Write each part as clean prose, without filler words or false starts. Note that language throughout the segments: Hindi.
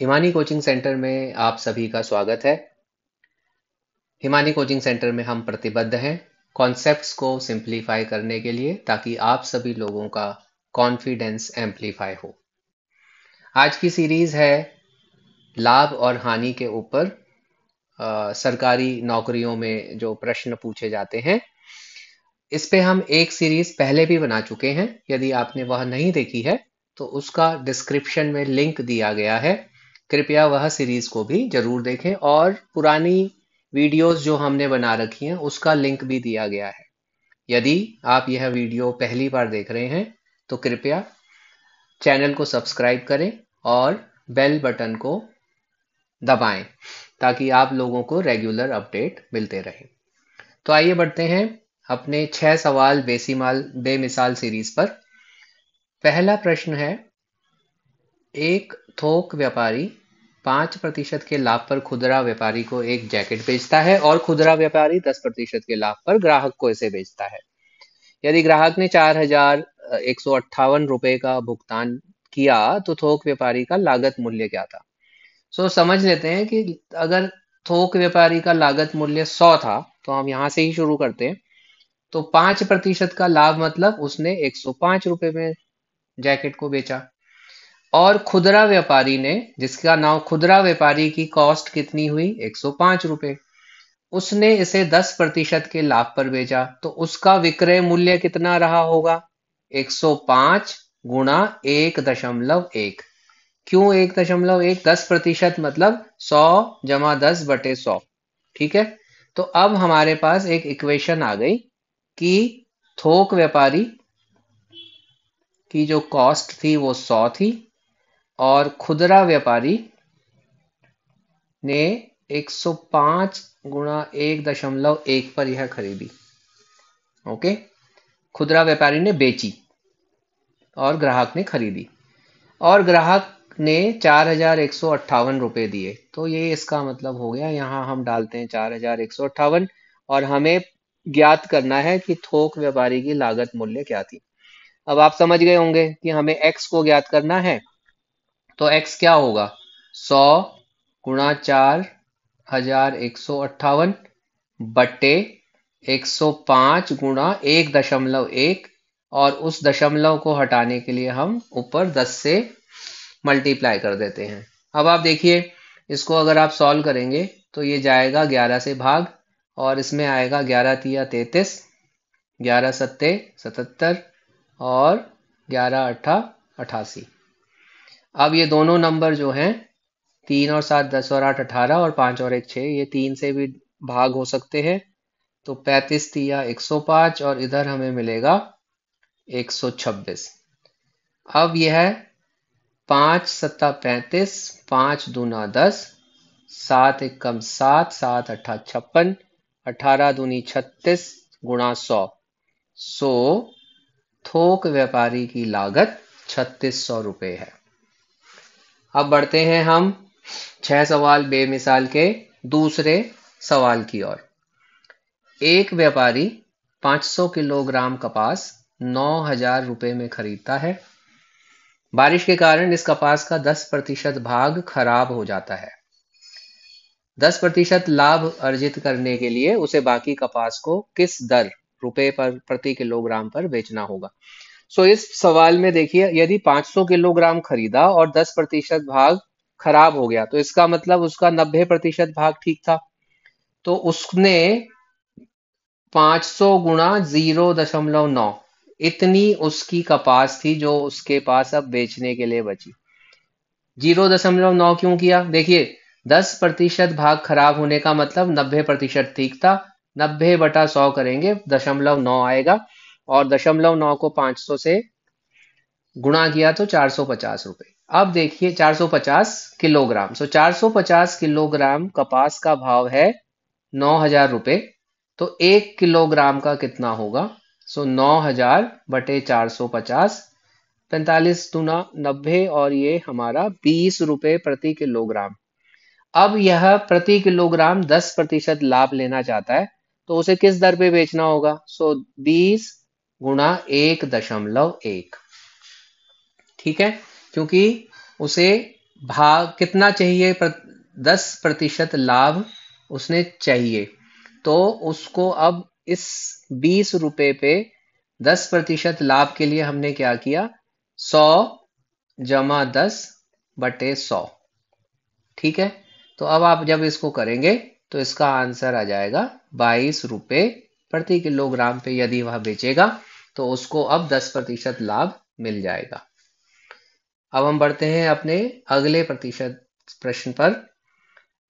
हिमानी कोचिंग सेंटर में आप सभी का स्वागत है। हिमानी कोचिंग सेंटर में हम प्रतिबद्ध हैं कॉन्सेप्ट्स को सिंप्लीफाई करने के लिए, ताकि आप सभी लोगों का कॉन्फिडेंस एम्प्लीफाई हो। आज की सीरीज है लाभ और हानि के ऊपर। सरकारी नौकरियों में जो प्रश्न पूछे जाते हैं, इस पे हम एक सीरीज पहले भी बना चुके हैं। यदि आपने वह नहीं देखी है तो उसका डिस्क्रिप्शन में लिंक दिया गया है। कृपया वह सीरीज को भी जरूर देखें, और पुरानी वीडियोस जो हमने बना रखी हैं उसका लिंक भी दिया गया है। यदि आप यह वीडियो पहली बार देख रहे हैं तो कृपया चैनल को सब्सक्राइब करें और बेल बटन को दबाएं, ताकि आप लोगों को रेगुलर अपडेट मिलते रहे। तो आइए बढ़ते हैं अपने 6 सवाल बेमिसाल सीरीज पर। पहला प्रश्न है, एक थोक व्यापारी 5% के लाभ पर खुदरा व्यापारी को एक जैकेट बेचता है, और खुदरा व्यापारी 10% के लाभ पर ग्राहक को इसे बेचता है। यदि ग्राहक ने 4,158 रुपए का भुगतान किया तो थोक व्यापारी का लागत मूल्य क्या था। समझ लेते हैं कि अगर थोक व्यापारी का लागत मूल्य 100 था, तो हम यहां से ही शुरू करते हैं। तो 5% का लाभ मतलब उसने 105 रुपए में जैकेट को बेचा। और खुदरा व्यापारी ने, जिसका नाम खुदरा व्यापारी की कॉस्ट कितनी हुई, 105 रुपए, उसने इसे 10% के लाभ पर बेचा, तो उसका विक्रय मूल्य कितना रहा होगा, 105 गुणा 1.1। क्यों 1.1? 10% मतलब 100 जमा 10/100। ठीक है। तो अब हमारे पास एक इक्वेशन आ गई कि थोक व्यापारी की जो कॉस्ट थी वो 100 थी, और खुदरा व्यापारी ने 105 गुणा 1.1 पर यह खरीदी। ओके। खुदरा व्यापारी ने बेची और ग्राहक ने खरीदी, और ग्राहक ने 4,158 रुपए दिए। तो ये इसका मतलब हो गया। यहाँ हम डालते हैं 4,158, और हमें ज्ञात करना है कि थोक व्यापारी की लागत मूल्य क्या थी। अब आप समझ गए होंगे कि हमें x को ज्ञात करना है। तो x क्या होगा, 100 गुणा 4,158 बट्टे 105 गुणा 1.1, और उस दशमलव को हटाने के लिए हम ऊपर 10 से मल्टीप्लाई कर देते हैं। अब आप देखिए, इसको अगर आप सॉल्व करेंगे तो ये जाएगा 11 से भाग, और इसमें आएगा 11 तिया 33, 11 सत्ते 77, और 11 अट्ठा 88। अब ये दोनों नंबर जो हैं, 3 और 7 10 और 8 18, और 5 और 1 6, ये 3 से भी भाग हो सकते हैं। तो 35 तिया 105, और इधर हमें मिलेगा 126। अब यह 5 सत्ता 35, 5 दूना 10, 7 एकम 7, 7 अट्ठा 56, 18 दूनी 36 गुणा 100। सो थोक व्यापारी की लागत 3600 रुपये है। अब बढ़ते हैं हम 6 सवाल बेमिसाल के दूसरे सवाल की ओर। एक व्यापारी 500 किलोग्राम कपास 9,000 रुपए में खरीदता है। बारिश के कारण इस कपास का 10% भाग खराब हो जाता है। 10% लाभ अर्जित करने के लिए उसे बाकी कपास को किस दर, रुपए पर प्रति किलोग्राम पर बेचना होगा। इस सवाल में देखिए, यदि 500 किलोग्राम खरीदा और 10% भाग खराब हो गया, तो इसका मतलब उसका 90% भाग ठीक था। तो उसने 500 गुणा 0.9, इतनी उसकी कपास थी जो उसके पास अब बेचने के लिए बची। 0.9 क्यों किया, देखिए 10% भाग खराब होने का मतलब 90% ठीक था। 90/100 करेंगे, 0.9 आएगा, और 0.9 को 500 से गुणा किया तो 450 रुपए। अब देखिए 450 किलोग्राम, 450 किलोग्राम कपास का भाव है 9,000 रुपए। तो 1 किलोग्राम का कितना होगा, 9,000/450, 45 दूना 90, और ये हमारा 20 रुपए प्रति किलोग्राम। अब यह प्रति किलोग्राम 10% लाभ लेना चाहता है, तो उसे किस दर पे बेचना होगा, 20 गुणा 1.1। ठीक है, क्योंकि उसे भाग कितना चाहिए 10% लाभ उसने चाहिए, तो उसको अब इस 20 रुपए पे 10% लाभ के लिए हमने क्या किया, 100 - 10/100। ठीक है, तो अब आप जब इसको करेंगे तो इसका आंसर आ जाएगा 22 रुपए प्रति किलोग्राम पे। यदि वह बेचेगा तो उसको अब 10% लाभ मिल जाएगा। अब हम बढ़ते हैं अपने अगले प्रतिशत प्रश्न पर।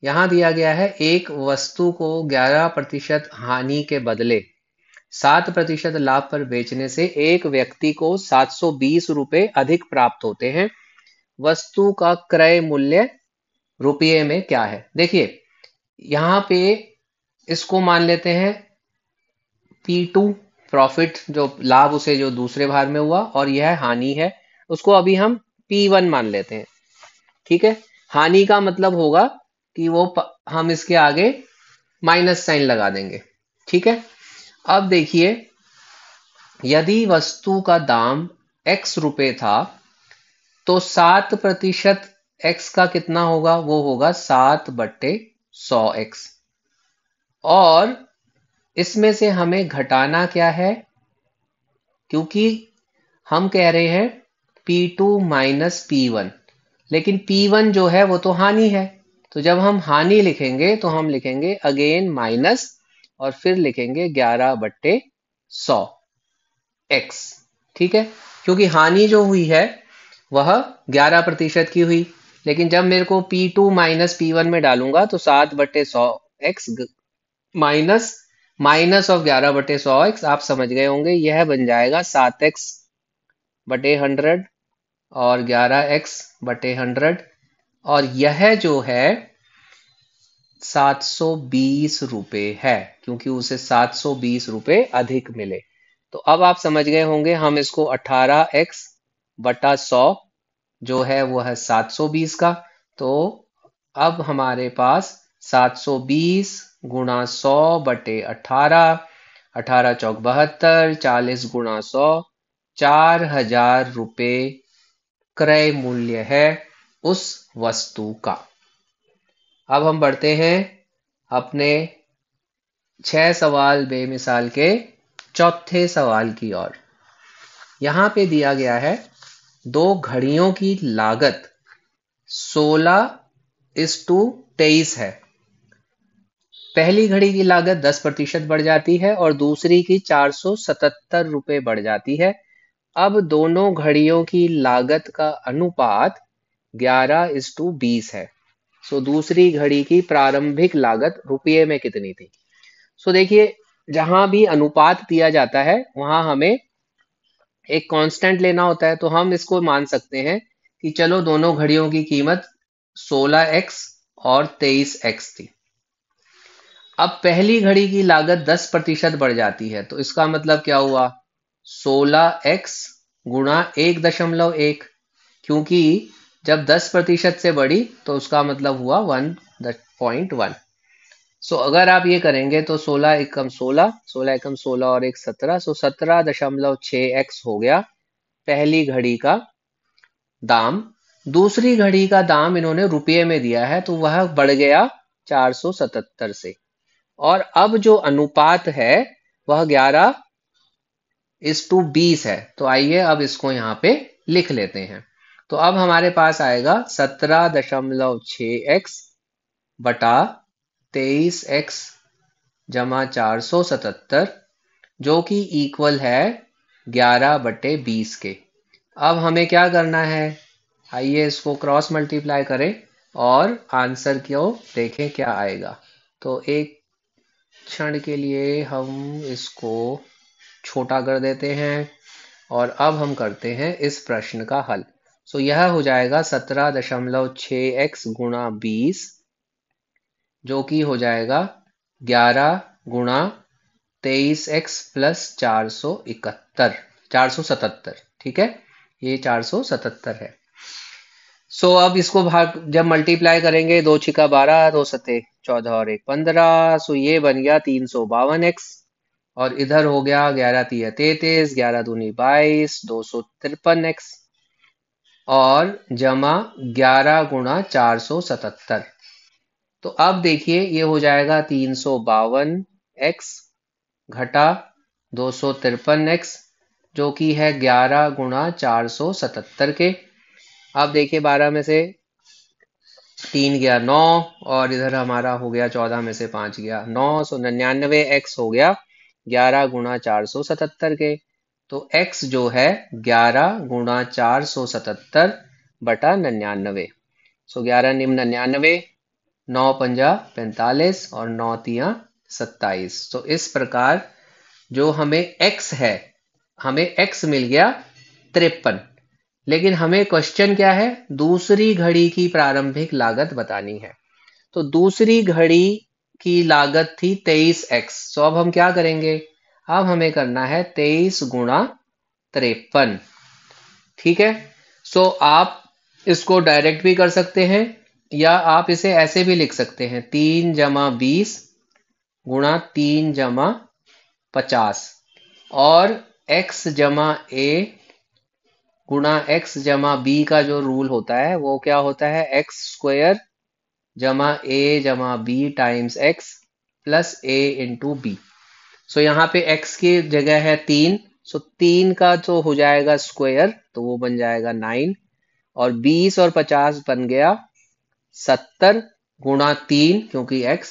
यहाँ दिया गया है एक वस्तु को 11% हानि के बदले 7% लाभ पर बेचने से एक व्यक्ति को 720 रुपए अधिक प्राप्त होते हैं। वस्तु का क्रय मूल्य रुपये में क्या है? देखिए, यहाँ पे इसको मान लेते हैं P2 प्रॉफिट, जो लाभ उसे जो दूसरे भाग में हुआ, और यह हानि है, उसको अभी हम P1 मान लेते हैं। ठीक है, हानि का मतलब होगा कि हम इसके आगे माइनस साइन लगा देंगे। ठीक है, अब देखिए, यदि वस्तु का दाम x रुपए था तो 7% x का कितना होगा, वो होगा 7/100x। और इसमें से हमें घटाना क्या है, क्योंकि हम कह रहे हैं P2 - P1, लेकिन P1 जो है वो तो हानि है। तो जब हम हानि लिखेंगे तो हम लिखेंगे अगेन माइनस, और फिर लिखेंगे 11/100 x। ठीक है, क्योंकि हानि जो हुई है वह 11% की हुई, लेकिन जब मेरे को P2 - P1 में डालूंगा तो 7/100x minus minus of 11/100x, आप समझ गए होंगे, यह बन जाएगा 7x/100 और 11x/100। और यह जो है 720 रुपए है, क्योंकि उसे 720 रुपए अधिक मिले। तो अब आप समझ गए होंगे, हम इसको 18x/100 जो है वो है 720 का। तो अब हमारे पास 720 गुणा 100/18, 18×4 = 72, 40 × 100, 4000 रुपए क्रय मूल्य है उस वस्तु का। अब हम बढ़ते हैं अपने 6 सवाल बेमिसाल के चौथे सवाल की ओर। यहाँ पे दिया गया है दो घड़ियों की लागत 16:23 है। पहली घड़ी की लागत 10% बढ़ जाती है और दूसरी की 477 रुपए बढ़ जाती है। अब दोनों घड़ियों की लागत का अनुपात 11:20 है। सो दूसरी घड़ी की प्रारंभिक लागत रुपये में कितनी थी? सो देखिए, जहां भी अनुपात दिया जाता है वहां हमें एक कांस्टेंट लेना होता है, तो हम इसको मान सकते हैं कि चलो दोनों घड़ियों की कीमत 16x और 23x थी। अब पहली घड़ी की लागत 10% बढ़ जाती है, तो इसका मतलब क्या हुआ, 16x गुणा 1.1, क्योंकि जब 10% से बढ़ी तो उसका मतलब हुआ 1.1। सो अगर आप ये करेंगे तो 16 एकम 16, 16 एकम 16 और 1 17, सो 17.6x हो गया पहली घड़ी का दाम। दूसरी घड़ी का दाम इन्होंने रुपये में दिया है, तो वह बढ़ गया 477 से। और अब जो अनुपात है वह 11:20 है। तो आइए अब इसको यहाँ पे लिख लेते हैं। तो अब हमारे पास आएगा 17.6x बटा 23x जमा 477, जो कि इक्वल है 11/20 के। अब हमें क्या करना है, आइए इसको क्रॉस मल्टीप्लाई करें और आंसर को देखें क्या आएगा। तो एक क्षण के लिए हम इसको छोटा कर देते हैं और अब हम करते हैं इस प्रश्न का हल। सो यह हो जाएगा 17.6x गुणा 20, जो कि हो जाएगा 11 गुणा 23x प्लस 477। ठीक है, ये 477 है। सो अब इसको भाग जब मल्टीप्लाई करेंगे, 2 छिका 12, 2 सते 14 और 1 15, सो ये बन गया 352x। और इधर हो गया 11 तिया 33, 11 दूनी 22, 253x। और जमा 11 × 477। तो अब देखिए ये हो जाएगा 352x घटा 253x, जो कि है 11 × 477 के। अब देखिए 12 में से 3 गया 9, और इधर हमारा हो गया 14 में से 5 गया 9, सो 99x हो गया 11 × 477 के। तो x जो है 11 × 477/99। सो 11 निम 99, 9 पंजा 45 और 9 तिया 27। तो इस प्रकार जो हमें x है, हमें x मिल गया 53। लेकिन हमें क्वेश्चन क्या है, दूसरी घड़ी की प्रारंभिक लागत बतानी है। तो दूसरी घड़ी की लागत थी 23x। तो अब हम क्या करेंगे, अब हमें करना है 23 × 53। ठीक है। सो आप इसको डायरेक्ट भी कर सकते हैं, या आप इसे ऐसे भी लिख सकते हैं 3 + 20 × 3 + 50, और x जमा a गुणा x जमा b का जो रूल होता है वो क्या होता है, x² जमा a जमा b times x plus a into b। सो यहाँ पे x की जगह है 3, सो 3 का तो हो जाएगा स्क्वायर, तो वो बन जाएगा 9, और 20 और 50 बन गया 70 गुणा 3 क्योंकि x,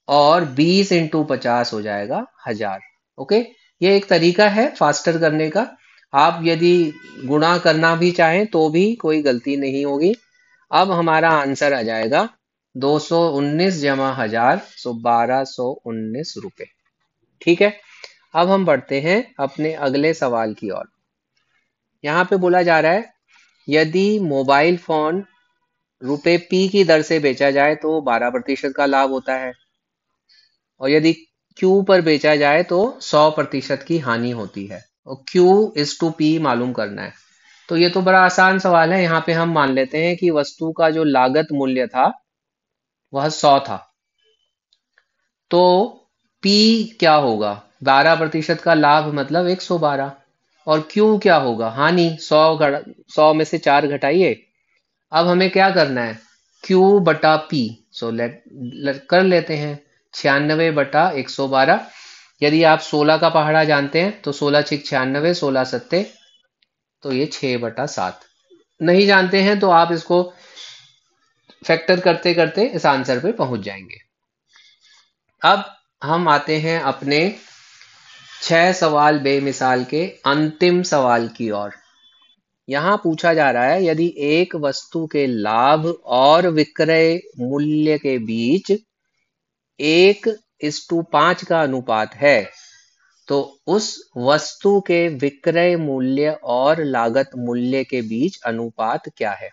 और 20 इंटू 50 हो जाएगा 1000। ओके, ये एक तरीका है फास्टर करने का। आप यदि गुणा करना भी चाहें तो भी कोई गलती नहीं होगी। अब हमारा आंसर आ जाएगा 219 जमा 1000, सो 1219 रुपए। ठीक है। अब हम बढ़ते हैं अपने अगले सवाल की ओर। यहाँ पे बोला जा रहा है यदि मोबाइल फोन रुपए p की दर से बेचा जाए तो 12% का लाभ होता है, और यदि Q पर बेचा जाए तो 100% की हानि होती है, और Q/P मालूम करना है। तो ये तो बड़ा आसान सवाल है। यहाँ पे हम मान लेते हैं कि वस्तु का जो लागत मूल्य था वह 100 था। तो P क्या होगा, 12% का लाभ मतलब 112, और Q क्या होगा, हानि 100 में से 4 घटाइए। अब हमें क्या करना है, Q/P। सो कर लेते हैं 96/112। यदि आप 16 का पहाड़ा जानते हैं तो 16 × 96, 16 सत्ते, तो ये 6/7। नहीं जानते हैं तो आप इसको फैक्टर करते करते इस आंसर पे पहुंच जाएंगे। अब हम आते हैं अपने 6 सवाल बेमिसाल के अंतिम सवाल की ओर। यहाँ पूछा जा रहा है यदि एक वस्तु के लाभ और विक्रय मूल्य के बीच 1:5 का अनुपात है, तो उस वस्तु के विक्रय मूल्य और लागत मूल्य के बीच अनुपात क्या है।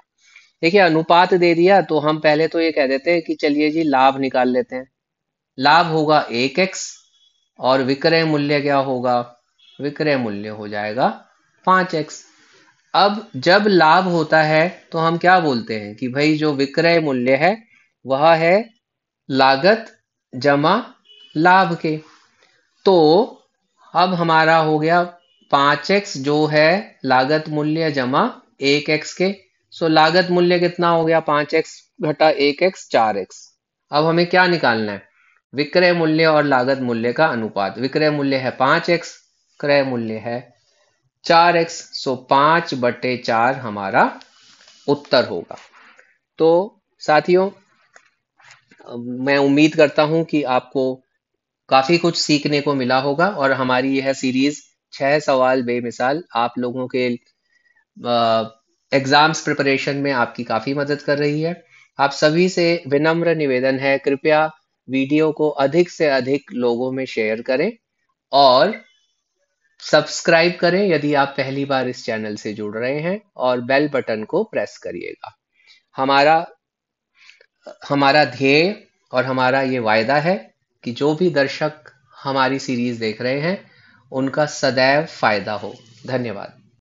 देखिए अनुपात दे दिया तो हम पहले तो ये कह देते हैं कि चलिए जी लाभ निकाल लेते हैं। लाभ होगा 1x, और विक्रय मूल्य क्या होगा, विक्रय मूल्य हो जाएगा 5x। अब जब लाभ होता है तो हम क्या बोलते हैं कि भाई जो विक्रय मूल्य है वह है लागत जमा लाभ के। तो अब हमारा हो गया 5x जो है लागत मूल्य जमा 1x के। सो लागत मूल्य कितना हो गया, 5x घटा 1x 4x। अब हमें क्या निकालना है, विक्रय मूल्य और लागत मूल्य का अनुपात। विक्रय मूल्य है 5x, क्रय मूल्य है 4x, सो 5/4 हमारा उत्तर होगा। तो साथियों, मैं उम्मीद करता हूं कि आपको काफी कुछ सीखने को मिला होगा, और हमारी यह सीरीज 6 सवाल बेमिसाल आप लोगों के एग्जाम्स प्रिपरेशन में आपकी काफी मदद कर रही है। आप सभी से विनम्र निवेदन है, कृपया वीडियो को अधिक से अधिक लोगों में शेयर करें, और सब्सक्राइब करें यदि आप पहली बार इस चैनल से जुड़ रहे हैं, और बेल बटन को प्रेस करिएगा। हमारा हमारा ध्येय और हमारा ये वायदा है कि जो भी दर्शक हमारी सीरीज देख रहे हैं उनका सदैव फायदा हो। धन्यवाद।